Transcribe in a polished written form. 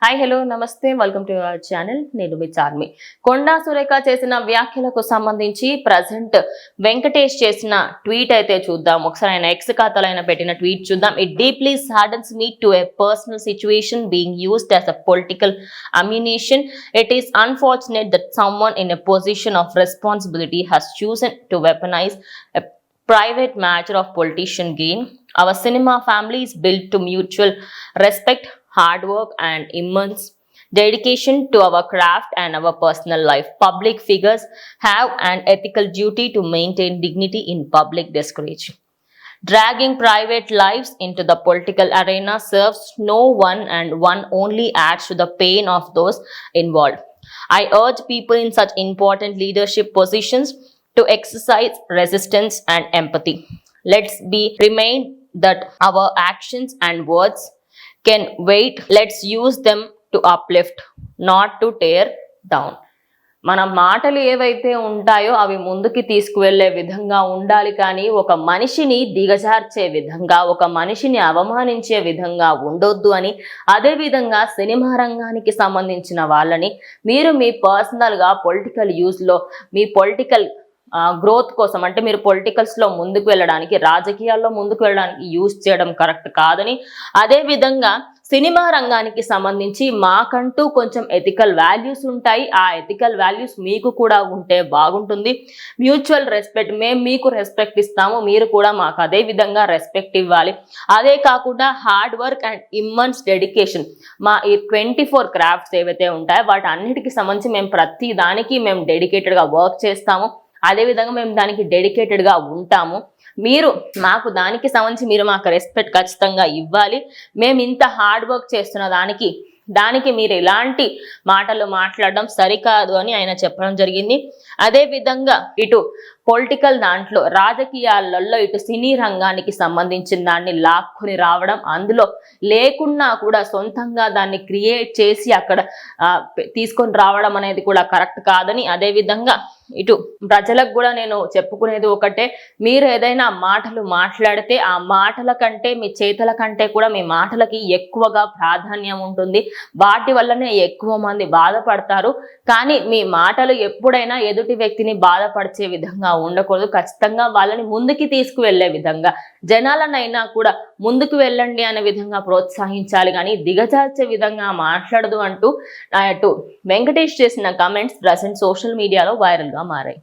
Hi hello నమస్తే welcome to our channel. నేను మీ చార్మి. కొండా సురేఖ చేసిన వ్యాఖ్యలకు సంబంధించి ప్రజెంట్ వెంకటేష్ చేసిన ట్వీట్ అయితే చూద్దాం. ఒకసారి ఆయన ఎక్స్ ఖాతాలో ఆయన పెట్టిన ట్వీట్ చూద్దాం. It deeply saddens me to a personal situation being used as a political ammunition. It is unfortunate that someone in a position of responsibility has chosen to weaponize a private matter of politician gain. Our cinema family is built to mutual respect, hard work, and immense dedication to our craft and our personal life. Public figures have an ethical duty to maintain dignity in public discourse. Dragging private lives into the political arena serves no one, and one only adds to the pain of those involved. I urge people in such important leadership positions to exercise resistance and empathy. Let's be remind that our actions and words can wait. Let's use them to uplift, not to tear down. మన మాటలు ఏవైతే ఉంటాయో అవి ముందుకి తీసుకువెళ్లే విధంగా ఉండాలి, కానీ ఒక మనిషిని దిగజార్చే విధంగా, ఒక మనిషిని అవమానించే విధంగా ఉండొద్దు అని. అదే విధంగా సినిమా రంగానికి సంబంధించిన వాళ్ళని మీరు మీ పర్సనల్గా పొలిటికల్ యూజ్లో, మీ పొలిటికల్ గ్రోత్ కోసం, అంటే మీరు పొలిటికల్స్ లో ముందుకు వెళ్ళడానికి, రాజకీయాల్లో ముందుకు వెళ్ళడానికి యూజ్ చేయడం కరెక్ట్ కాదని. అదే విధంగా సినిమా రంగానికి సంబంధించి మాకంటూ కొంచెం ఎథికల్ వాల్యూస్ ఉంటాయి. ఆ ఎథికల్ వాల్యూస్ మీకు కూడా ఉంటే బాగుంటుంది. మ్యూచువల్ రెస్పెక్ట్, మేము మీకు రెస్పెక్ట్ ఇస్తాము, మీరు కూడా మాకు అదే విధంగా రెస్పెక్ట్ ఇవ్వాలి. అదే కాకుండా హార్డ్ వర్క్ అండ్ ఇమ్మన్స్ డెడికేషన్, మా ఈ 24 క్రాఫ్ట్స్ ఏవైతే ఉంటాయో వాటి అన్నిటికీ సంబంధించి మేము ప్రతి దానికి మేము డెడికేటెడ్గా వర్క్ చేస్తాము. అదేవిధంగా మేము దానికి డెడికేటెడ్గా ఉంటాము. మీరు మాకు దానికి సంబంధించి మీరు మాకు రెస్పెక్ట్ ఖచ్చితంగా ఇవ్వాలి. మేము ఇంత హార్డ్ వర్క్ చేస్తున్న దానికి మీరు ఎలాంటి మాటలు మాట్లాడడం సరికాదు అని ఆయన చెప్పడం జరిగింది. అదే విధంగా ఇటు పొలిటికల్ దాంట్లో, రాజకీయాలలో ఇటు సినీ రంగానికి సంబంధించిన దాన్ని లాక్కుని రావడం, అందులో లేకున్నా కూడా సొంతంగా దాన్ని క్రియేట్ చేసి అక్కడ తీసుకొని రావడం అనేది కూడా కరెక్ట్ కాదని. అదే విధంగా ఇటు ప్రజలకు కూడా నేను చెప్పుకునేది ఒకటే, మీరు ఏదైనా మాటలు మాట్లాడితే ఆ మాటల కంటే మీ చేతల కంటే కూడా మీ మాటలకి ఎక్కువగా ప్రాధాన్యం ఉంటుంది. వాటి వల్లనే ఎక్కువ మంది బాధపడతారు. కానీ మీ మాటలు ఎప్పుడైనా ఎదుటి వ్యక్తిని బాధపరిచే విధంగా ఉండకూడదు. ఖచ్చితంగా వాళ్ళని ముందుకి తీసుకువెళ్లే విధంగా, జనాలనైనా కూడా ముందుకు వెళ్ళండి అనే విధంగా ప్రోత్సహించాలి, కానీ దిగజార్చే విధంగా మాట్లాడదు అంటూ వెంకటేష్ చేసిన కామెంట్స్ ప్రజెంట్ సోషల్ మీడియాలో వైరల్ గా మారాయి.